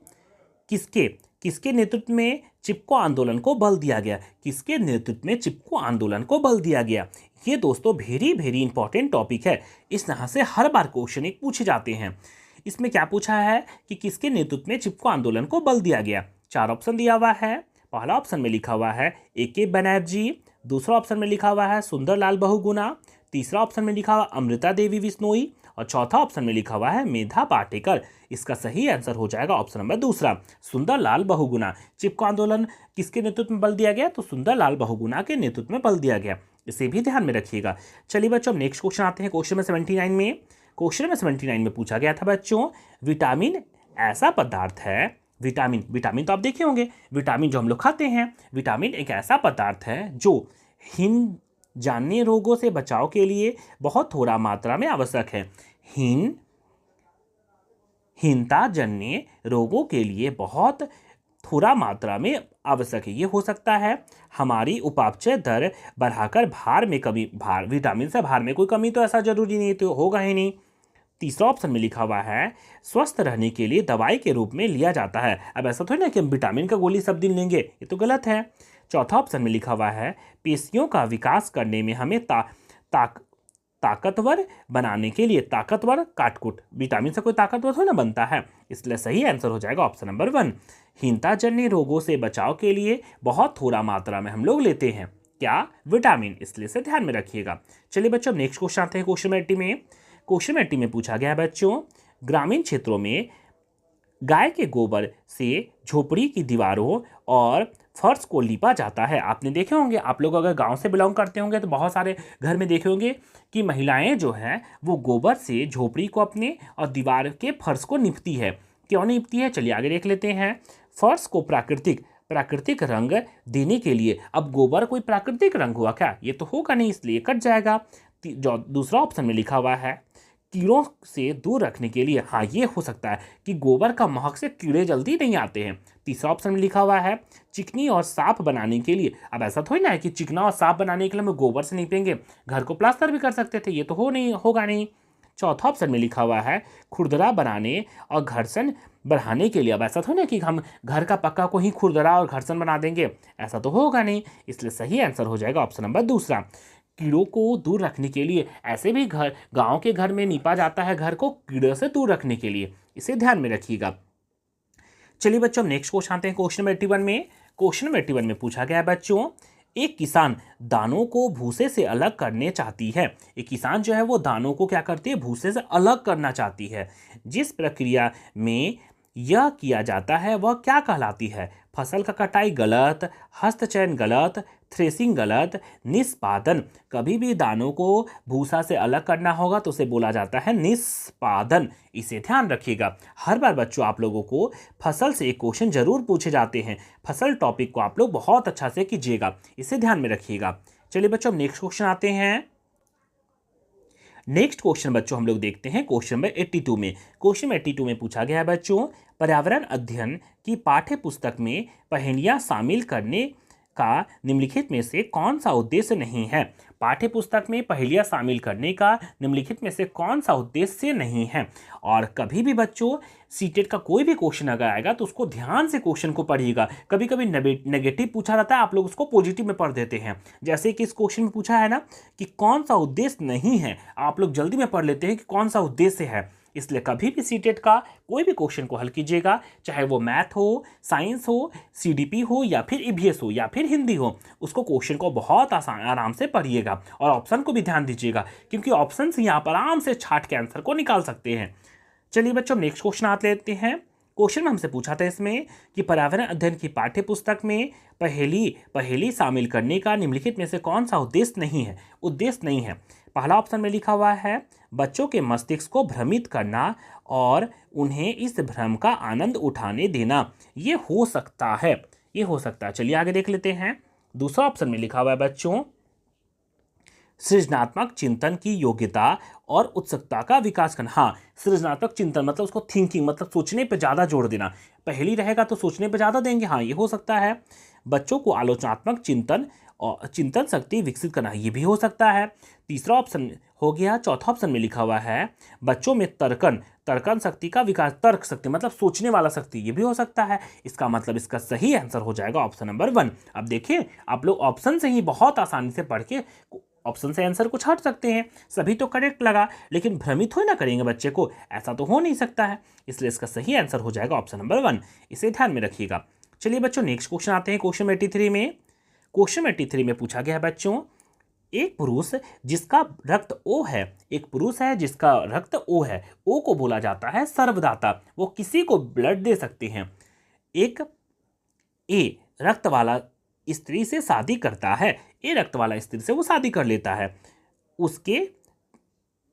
किसके किसके नेतृत्व में चिपको आंदोलन को बल दिया गया। किसके नेतृत्व में चिपको आंदोलन को बल दिया गया। ये दोस्तों वेरी इंपॉर्टेंट टॉपिक है। इस तरह से हर बार क्वेश्चन एक पूछे जाते हैं। इसमें क्या पूछा है कि किसके नेतृत्व में चिपको आंदोलन को बल दिया गया। 4 ऑप्शन दिया हुआ है। पहला ऑप्शन में लिखा हुआ है A.K. बनर्जी, दूसरा ऑप्शन में लिखा हुआ है सुंदरलाल बहुगुणा, तीसरा ऑप्शन में लिखा हुआ अमृता देवी बिश्नोई और चौथा ऑप्शन में लिखा हुआ है मेधा पाटेकर। इसका सही आंसर हो जाएगा ऑप्शन नंबर दूसरा, सुंदरलाल बहुगुणा। चिपको आंदोलन किसके नेतृत्व में बल दिया गया, तो सुंदरलाल बहुगुणा के नेतृत्व में बल दिया गया। इसे भी ध्यान में रखिएगा। चलिए बच्चों, नेक्स्ट क्वेश्चन आते हैं क्वेश्चन नंबर 79 में। क्वेश्चन नंबर 79 में पूछा गया था बच्चों, विटामिन ऐसा पदार्थ है, विटामिन तो आप देखे होंगे, विटामिन जो हम लोग खाते हैं। विटामिन एक ऐसा पदार्थ है जो जानने रोगों से बचाव के लिए बहुत थोड़ा मात्रा में आवश्यक है। हीनता जन्य रोगों के लिए बहुत थोड़ा मात्रा में आवश्यक है। ये हो सकता है हमारी उपापचय दर बढ़ाकर भार में कमी, विटामिन से भार में कोई कमी तो ऐसा जरूरी नहीं, तो होगा ही नहीं। तीसरा ऑप्शन में लिखा हुआ है स्वस्थ रहने के लिए दवाई के रूप में लिया जाता है। अब ऐसा थोड़ी ना कि हम विटामिन का गोली सब दिन लेंगे, ये तो गलत है। चौथा ऑप्शन में लिखा हुआ है पेशियों का विकास करने में हमें ताकतवर बनाने के लिए ताकतवर काटकुट, विटामिन से कोई ताकतवर थोड़ा ना बनता है। इसलिए सही आंसर हो जाएगा ऑप्शन नंबर 1, हीनताजन्य रोगों से बचाव के लिए बहुत थोड़ा मात्रा में हम लोग लेते हैं क्या, विटामिन। इसलिए से ध्यान में रखिएगा। चलिए बच्चों, नेक्स्ट क्वेश्चन आते हैं क्वेश्चन 80 में। क्वेश्चन 80 में पूछा गया है बच्चों, ग्रामीण क्षेत्रों में गाय के गोबर से झोपड़ी की दीवारों और फर्श को लीपा जाता है। आपने देखे होंगे, आप लोग अगर गांव से बिलोंग करते होंगे तो बहुत सारे घर में देखे होंगे कि महिलाएं जो हैं वो गोबर से झोपड़ी को अपने और दीवार के फर्श को निपती है। क्यों निपती है, चलिए आगे देख लेते हैं। फर्श को प्राकृतिक रंग देने के लिए। अब गोबर कोई प्राकृतिक रंग हुआ क्या, ये तो होगा नहीं, इसलिए कट जाएगा। जो दूसरा ऑप्शन में लिखा हुआ है कीड़ों से दूर रखने के लिए। हाँ, ये हो सकता है कि गोबर का महक से कीड़े जल्दी नहीं आते हैं। तीसरा ऑप्शन में लिखा हुआ है चिकनी और साफ बनाने के लिए। अब ऐसा थोड़ी ना है कि चिकना और साफ बनाने के लिए हम गोबर से नीपेंगे, घर को प्लास्टर भी कर सकते थे, ये तो होगा नहीं। चौथा ऑप्शन में लिखा हुआ है खुरदरा बनाने और घर्षण बढ़ाने के लिए। अब ऐसा थोड़ी ना कि हम घर का पक्का को ही खुरदरा और घर्षण बना देंगे, ऐसा तो होगा नहीं। इसलिए सही आंसर हो जाएगा ऑप्शन नंबर दूसरा, कीड़ों को दूर रखने के लिए। ऐसे भी गांव के घर में नीपा जाता है घर को कीड़ों से दूर रखने के लिए, इसे ध्यान में रखिएगा। चलिए बच्चों, नेक्स्ट क्वेश्चन आते हैं क्वेश्चन नंबर 81 में। क्वेश्चन नंबर 81 में पूछा गया है बच्चों, एक किसान दानों को भूसे से अलग करने चाहती है। एक किसान जो है वो दानों को क्या करती है, भूसे से अलग करना चाहती है। जिस प्रक्रिया में यह किया जाता है वह क्या कहलाती है। फसल का कटाई गलत, हस्तचयन गलत, थ्रेसिंग गलत, निष्पादन। कभी भी दानों को भूसा से अलग करना होगा तो उसे बोला जाता है निष्पादन। इसे ध्यान रखिएगा। हर बार बच्चों आप लोगों को फसल से एक क्वेश्चन जरूर पूछे जाते हैं। फसल टॉपिक को आप लोग बहुत अच्छा से कीजिएगा, इसे ध्यान में रखिएगा। चलिए बच्चों, नेक्स्ट क्वेश्चन आते हैं। नेक्स्ट क्वेश्चन बच्चों हम लोग देखते हैं क्वेश्चन नंबर 82 में। क्वेश्चन 82 में पूछा गया है बच्चों, पर्यावरण अध्ययन की पाठ्य पुस्तक में पहेलियां शामिल करने का निम्नलिखित में से कौन सा उद्देश्य नहीं है। पाठ्य पुस्तक में पहेलियां शामिल करने का निम्नलिखित में से कौन सा उद्देश्य नहीं है। और कभी भी बच्चों सीटेट का कोई भी क्वेश्चन अगर आएगा तो उसको ध्यान से क्वेश्चन को पढ़िएगा। कभी कभी नेगेटिव पूछा रहता है, आप लोग उसको पॉजिटिव में पढ़ देते हैं। जैसे कि इस क्वेश्चन में पूछा है ना कि कौन सा उद्देश्य नहीं है, आप लोग जल्दी में पढ़ लेते हैं कि कौन सा उद्देश्य है। इसलिए कभी भी सीटेट का कोई भी क्वेश्चन को हल कीजिएगा, चाहे वो मैथ हो, साइंस हो, सीडीपी हो या फिर ईवीएस हो या फिर हिंदी हो, उसको क्वेश्चन को बहुत आराम से पढ़िएगा और ऑप्शन को भी ध्यान दीजिएगा, क्योंकि ऑप्शन से यहाँ पर आराम से छाट के आंसर को निकाल सकते हैं। चलिए बच्चों नेक्स्ट क्वेश्चन आते लेते हैं। क्वेश्चन में हमसे पूछा था इसमें कि पर्यावरण अध्ययन की पाठ्य पुस्तक में पहेली शामिल करने का निम्नलिखित में से कौन सा उद्देश्य नहीं है। पहला ऑप्शन में लिखा हुआ है बच्चों के मस्तिष्क को भ्रमित करना और उन्हें इस भ्रम का आनंद उठाने देना। ये हो सकता है। चलिए आगे देख लेते हैं। दूसरा ऑप्शन में लिखा हुआ है बच्चों सृजनात्मक चिंतन की योग्यता और उत्सुकता का विकास करना। हाँ, सृजनात्मक चिंतन मतलब उसको थिंकिंग मतलब सोचने पे ज़्यादा जोर देना। पहली रहेगा तो सोचने पे ज़्यादा देंगे, हाँ ये हो सकता है। बच्चों को आलोचनात्मक चिंतन और चिंतन शक्ति विकसित करना, ये भी हो सकता है। तीसरा ऑप्शन हो गया। चौथा ऑप्शन में लिखा हुआ है बच्चों में तर्कन शक्ति का विकास, तर्क शक्ति मतलब सोचने वाला शक्ति, ये भी हो सकता है। इसका मतलब इसका सही आंसर हो जाएगा ऑप्शन नंबर 1। अब देखिए आप लोग ऑप्शन से ही बहुत आसानी से पढ़ के ऑप्शन से आंसर कुछ हट सकते हैं। सभी तो करेक्ट लगा, लेकिन भ्रमित हो ना करेंगे बच्चे को, ऐसा तो हो नहीं सकता है। इसलिए इसका सही आंसर हो जाएगा ऑप्शन नंबर 1, इसे ध्यान में रखिएगा। चलिए बच्चों नेक्स्ट क्वेश्चन आते हैं क्वेश्चन 83 में। क्वेश्चन 83 में पूछा गया है बच्चों एक पुरुष जिसका रक्त O है, एक पुरुष है जिसका रक्त O है, O को बोला जाता है सर्वदाता। वो किसी को ब्लड दे सकते हैं। एक A रक्त वाला स्त्री से शादी करता है, ए रक्त वाला स्त्री से वो शादी कर लेता है। उसके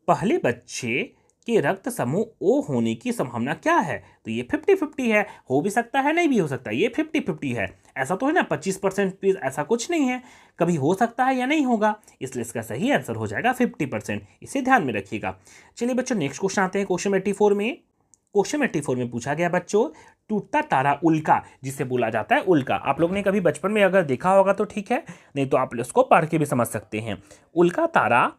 पहले बच्चे के रक्त समूह ओ होने की संभावना क्या है। तो ये 50-50 है, हो भी सकता है नहीं भी हो सकता, ये 50-50 है। ऐसा तो है ना 25% ऐसा कुछ नहीं है, कभी हो सकता है या नहीं होगा। इसलिए इसका सही आंसर हो जाएगा 50%, इसे ध्यान में रखिएगा। चलिए बच्चों नेक्स्ट क्वेश्चन आते हैं क्वेश्चन 84 में। क्वेश्चन 84 में पूछा गया बच्चों टूटता तारा उल्का जिसे बोला जाता है उल्का। आप लोग ने कभी बचपन में अगर देखा होगा तो ठीक है, नहीं तो आप उसको पढ़ के भी समझ सकते हैं। उल्का तारा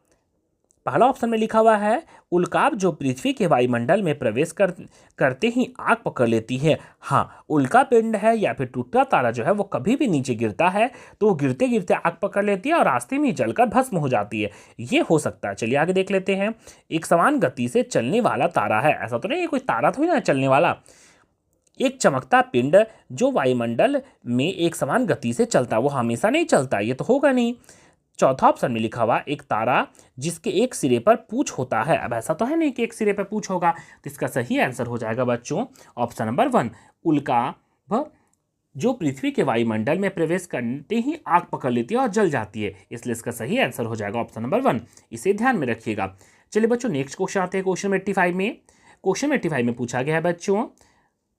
पहला ऑप्शन में लिखा हुआ है उल्काप जो पृथ्वी के वायुमंडल में प्रवेश करते ही आग पकड़ लेती है। हाँ, उल्का पिंड है या फिर टूटता तारा जो है वो कभी भी नीचे गिरता है तो वो गिरते गिरते आग पकड़ लेती है और रास्ते में जलकर भस्म हो जाती है, ये हो सकता है। चलिए आगे देख लेते हैं। एक समान गति से चलने वाला तारा है, ऐसा तो नहीं है कोई तारा थोड़ी ना चलने वाला। एक चमकता पिंड जो वायुमंडल में एक समान गति से चलता, वो हमेशा नहीं चलता, ये तो होगा नहीं। चौथा ऑप्शन में लिखा हुआ एक तारा जिसके एक सिरे पर पूंछ होता है। अब ऐसा तो है नहीं कि एक सिरे पर पूंछ होगा, तो इसका सही आंसर हो जाएगा बच्चों ऑप्शन नंबर 1 उल्का जो पृथ्वी के वायुमंडल में प्रवेश करते ही आग पकड़ लेती है और जल जाती है। इसलिए इसका सही आंसर हो जाएगा ऑप्शन नंबर 1, इसे ध्यान में रखिएगा। चलिए बच्चों नेक्स्ट क्वेश्चन आते हैं क्वेश्चन 85 में। क्वेश्चन 85 में पूछा गया है बच्चों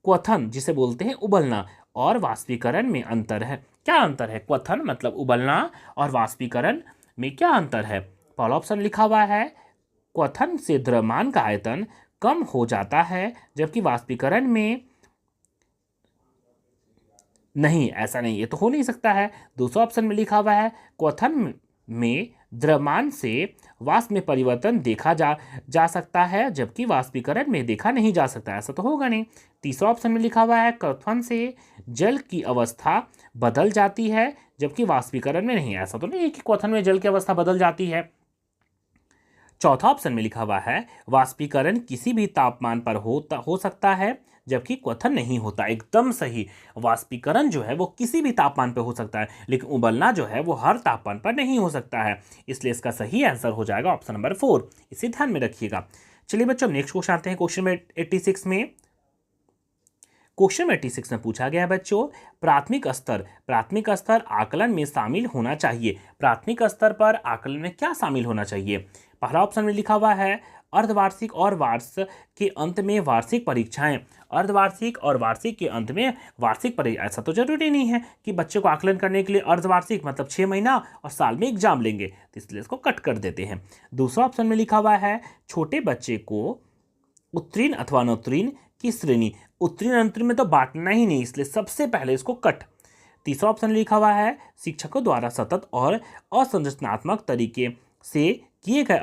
क्वथन जिसे बोलते हैं उबलना और वाष्पीकरण में अंतर है। क्या अंतर है? क्वथन मतलब उबलना और वाष्पीकरण में क्या अंतर है? पहला ऑप्शन लिखा हुआ है क्वथन से द्रव्यमान का आयतन कम हो जाता है जबकि वाष्पीकरण में नहीं, ऐसा नहीं, ये तो हो नहीं सकता है। दूसरा ऑप्शन में लिखा हुआ है क्वथन में द्रव्यमान से वाष्प में परिवर्तन देखा जा सकता है जबकि वाष्पीकरण में देखा नहीं जा सकता, ऐसा तो होगा नहीं। तीसरा ऑप्शन में लिखा हुआ है क्वथन से जल की अवस्था बदल जाती है जबकि वाष्पीकरण में नहीं, ऐसा तो नहीं है कि क्वथन में जल की अवस्था बदल जाती है। चौथा ऑप्शन में लिखा हुआ है वाष्पीकरण किसी भी तापमान पर हो सकता है जबकि क्वथन नहीं होता। एकदम सही, वाष्पीकरण जो है वो किसी भी तापमान पर हो सकता है लेकिन उबलना जो है वो हर तापमान पर नहीं हो सकता है। इसलिए इसका सही आंसर हो जाएगा ऑप्शन नंबर 4, इसे ध्यान में रखिएगा। चलिए बच्चों नेक्स्ट क्वेश्चन आते हैं क्वेश्चन नंबर 86 में। क्वेश्चन 86 में पूछा गया है बच्चों, प्राथमिक स्तर आकलन में शामिल होना चाहिए। प्राथमिक स्तर पर आकलन में क्या शामिल होना चाहिए? पहला ऑप्शन में लिखा हुआ है अर्धवार्षिक और वार्षिक के अंत में वार्षिक परीक्षाएं। अर्धवार्षिक और वार्षिक के अंत में वार्षिक परीक्षा, ऐसा तो जरूरी नहीं है कि बच्चे को आकलन करने के लिए अर्धवार्षिक मतलब 6 महीना और साल में एग्जाम लेंगे, तो इसलिए इसको कट कर देते हैं। दूसरा ऑप्शन में लिखा हुआ है छोटे बच्चे को उत्तीर्ण अथवा अनुत्तीर्ण की श्रेणी, उत्तीर्ण अनुत्तीर्ण में तो बांटना ही नहीं, इसलिए सबसे पहले इसको कट। तीसरा ऑप्शन लिखा हुआ है शिक्षकों द्वारा सतत और असंरचनात्मक तरीके से किए गए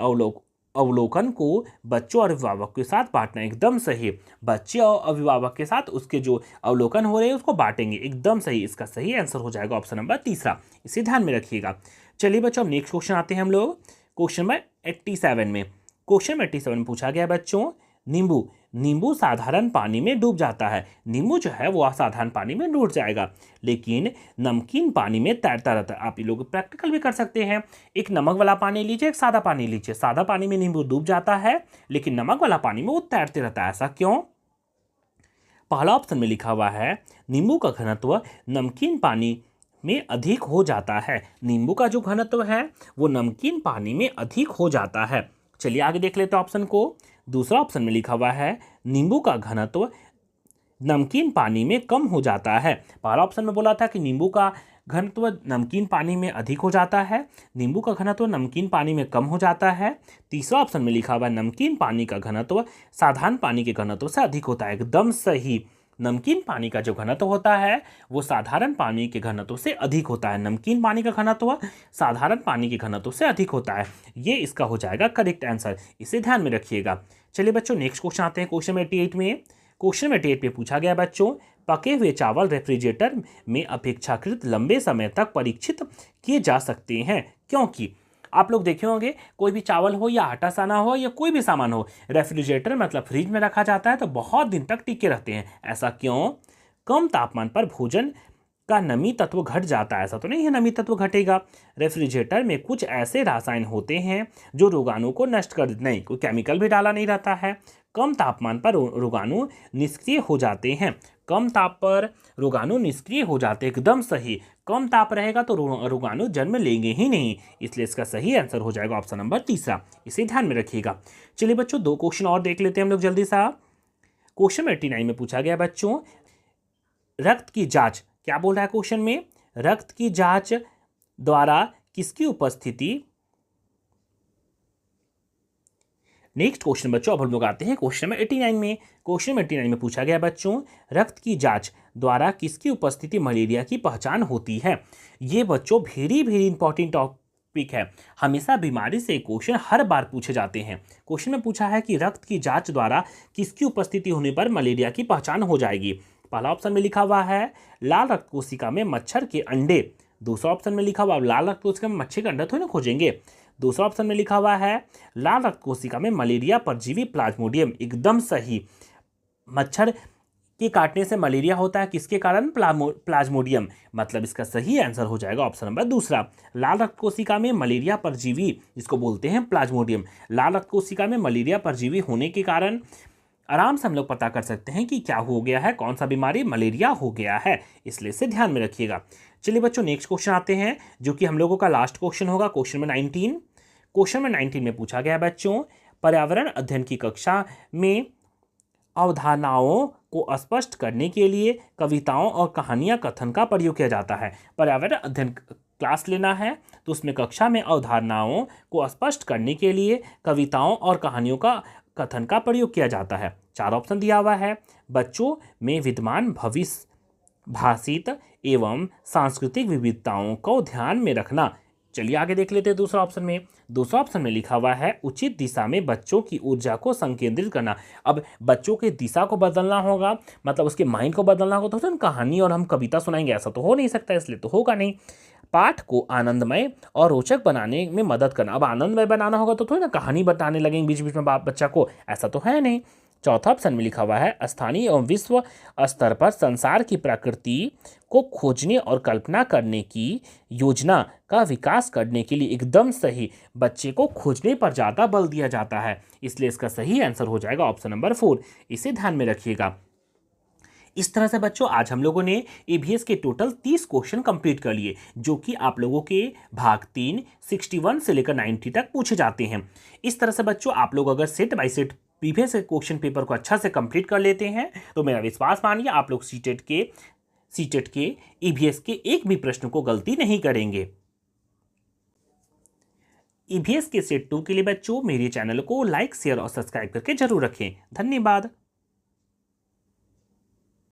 अवलोकन को बच्चों और अभिभावक के साथ बांटना, एकदम सही। बच्चे और अभिभावक के साथ उसके जो अवलोकन हो रहे हैं उसको बांटेंगे, एकदम सही। इसका सही आंसर हो जाएगा ऑप्शन नंबर तीसरा, इसे ध्यान में रखिएगा। चलिए बच्चों, अब नेक्स्ट क्वेश्चन आते हैं हम लोग क्वेश्चन नंबर 87 में। क्वेश्चन 87 में पूछा गया बच्चों, नींबू साधारण पानी में डूब जाता है। नींबू जो है वो साधारण पानी में डूब जाएगा, लेकिन नमकीन पानी में तैरता रहता है। आप ये लोग प्रैक्टिकल भी कर सकते हैं। एक नमक वाला पानी लीजिए, एक सादा पानी लीजिए। सादा पानी में नींबू डूब जाता है, लेकिन नमक वाला पानी में वो तैरते रहता है, ऐसा क्यों? पहला ऑप्शन में लिखा हुआ है नींबू का घनत्व नमकीन पानी में अधिक हो जाता है। नींबू का जो घनत्व है वो नमकीन पानी में अधिक हो जाता है। चलिए आगे देख लेते हैं ऑप्शन को। दूसरा ऑप्शन में लिखा हुआ है नींबू का घनत्व नमकीन पानी में कम हो जाता है। पहला ऑप्शन में बोला था कि नींबू का घनत्व नमकीन पानी में अधिक हो जाता है, नींबू का घनत्व नमकीन पानी में कम हो जाता है। तीसरा ऑप्शन में लिखा हुआ है नमकीन पानी का घनत्व साधारण पानी के घनत्व से अधिक होता है, एकदम सही। नमकीन पानी का जो घनत्व होता है वो साधारण पानी के घनत्व से अधिक होता है। नमकीन पानी का घनत्व साधारण पानी के घनत्व से अधिक होता है, ये इसका हो जाएगा करेक्ट आंसर, इसे ध्यान में रखिएगा। चलिए बच्चों, नेक्स्ट क्वेश्चन आते हैं क्वेश्चन 88 में। क्वेश्चन 88 में पूछा गया बच्चों, पके हुए चावल रेफ्रिजरेटर में अपेक्षाकृत लंबे समय तक परीक्षित किए जा सकते हैं, क्योंकि आप लोग देखे होंगे कोई भी चावल हो या आटा साना हो या कोई भी सामान हो, रेफ्रिजरेटर मतलब फ्रिज में रखा जाता है तो बहुत दिन तक टिके रहते हैं, ऐसा क्यों? कम तापमान पर भोजन का नमी तत्व घट जाता है, ऐसा तो नहीं है नमी तत्व घटेगा। रेफ्रिजरेटर में कुछ ऐसे रसायन होते हैं जो रोगाणु को नष्ट कर देते, नहीं कोई केमिकल भी डाला नहीं रहता है। कम तापमान पर रोगाणु निष्क्रिय हो जाते हैं, कम ताप पर रोगाणु निष्क्रिय हो जाते हैं, एकदम सही। कम ताप रहेगा तो रोगाणु जन्म लेंगे ही नहीं, इसलिए इसका सही आंसर हो जाएगा ऑप्शन नंबर तीसरा, इसे ध्यान में रखिएगा। चलिए बच्चों, 2 क्वेश्चन और देख लेते हैं हम लोग जल्दी सा। क्वेश्चन 89 में पूछा गया बच्चों, रक्त की जांच, क्या बोल रहा है क्वेश्चन में? रक्त की जांच द्वारा किसकी उपस्थिति, नेक्स्ट क्वेश्चन बच्चों अब हम लोग आते हैं क्वेश्चन में 89 में। क्वेश्चन में 89 में पूछा गया बच्चों, रक्त की जांच द्वारा किसकी उपस्थिति मलेरिया की पहचान होती है। ये बच्चों वेरी वेरी इंपॉर्टेंट टॉपिक है, हमेशा बीमारी से क्वेश्चन हर बार पूछे जाते हैं। क्वेश्चन में पूछा है कि रक्त की जांच द्वारा किसकी उपस्थिति होने पर मलेरिया की पहचान हो जाएगी। पहला ऑप्शन में लिखा हुआ है लाल रक्त कोशिका में मच्छर के अंडे। दूसरा ऑप्शन में लिखा हुआ लाल रक्त कोशिका में मच्छर के अंडे थोड़ी ना खोजेंगे। दूसरा ऑप्शन में लिखा हुआ है लाल रक्त कोशिका में मलेरिया परजीवी प्लाज्मोडियम, एकदम सही। मच्छर के काटने से मलेरिया होता है, किसके कारण? प्लाज्मोडियम, मतलब इसका सही आंसर हो जाएगा ऑप्शन नंबर दूसरा। लाल रक्त कोशिका में मलेरिया परजीवी जिसको बोलते हैं प्लाज्मोडियम, लाल रक्त कोशिका में मलेरिया परजीवी होने के कारण आराम से हम लोग पता कर सकते हैं कि क्या हो गया है, कौन सा बीमारी, मलेरिया हो गया है, इसलिए इसे ध्यान में रखिएगा। चलिए बच्चों, नेक्स्ट क्वेश्चन आते हैं जो कि हम लोगों का लास्ट क्वेश्चन होगा, क्वेश्चन में 19। क्वेश्चन में 19 में पूछा गया बच्चों, पर्यावरण अध्ययन की कक्षा में अवधारणाओं को स्पष्ट करने के लिए कविताओं और कहानियां कथन का प्रयोग किया जाता है। पर्यावरण अध्ययन क्लास लेना है तो उसमें कक्षा में अवधारणाओं को स्पष्ट करने के लिए कविताओं और कहानियों का कथन का प्रयोग किया जाता है। 4 ऑप्शन दिया हुआ है, बच्चों में विद्यमान भविष्य भाषित एवं सांस्कृतिक विविधताओं को ध्यान में रखना। चलिए आगे देख लेते हैं दूसरा ऑप्शन में। दूसरा ऑप्शन में लिखा हुआ है उचित दिशा में बच्चों की ऊर्जा को संकेंद्रित करना। अब बच्चों के दिशा को बदलना होगा, मतलब उसके माइंड को बदलना होगा, तो हम कहानी और हम कविता सुनाएंगे, ऐसा तो हो नहीं सकता, इसलिए तो होगा नहीं। पाठ को आनंदमय और रोचक बनाने में मदद करना। अब आनंदमय बनाना होगा तो थोड़ी ना कहानी बताने लगेंगे बीच बीच में बच्चा को, ऐसा तो है नहीं। चौथा ऑप्शन में लिखा हुआ है स्थानीय एवं विश्व स्तर पर संसार की प्रकृति को खोजने और कल्पना करने की योजना का विकास करने के लिए, एकदम सही। बच्चे को खोजने पर ज़्यादा बल दिया जाता है, इसलिए इसका सही आंसर हो जाएगा ऑप्शन नंबर 4, इसे ध्यान में रखिएगा। इस तरह से बच्चों आज हम लोगों ने ईवीएस के टोटल 30 क्वेश्चन कंप्लीट कर लिए, जो कि आप लोगों के भाग 3 61 से लेकर 90 तक पूछे जाते हैं। इस तरह से बच्चों आप लोग अगर set by set previous question paper को अच्छा से कंप्लीट कर लेते हैं तो मेरा विश्वास मानिए आप लोग सीटेट के ईवीएस के एक भी प्रश्न को गलती नहीं करेंगे। ईवीएस के सेट 2 के लिए बच्चों मेरे चैनल को लाइक शेयर और सब्सक्राइब करके जरूर रखें। धन्यवाद।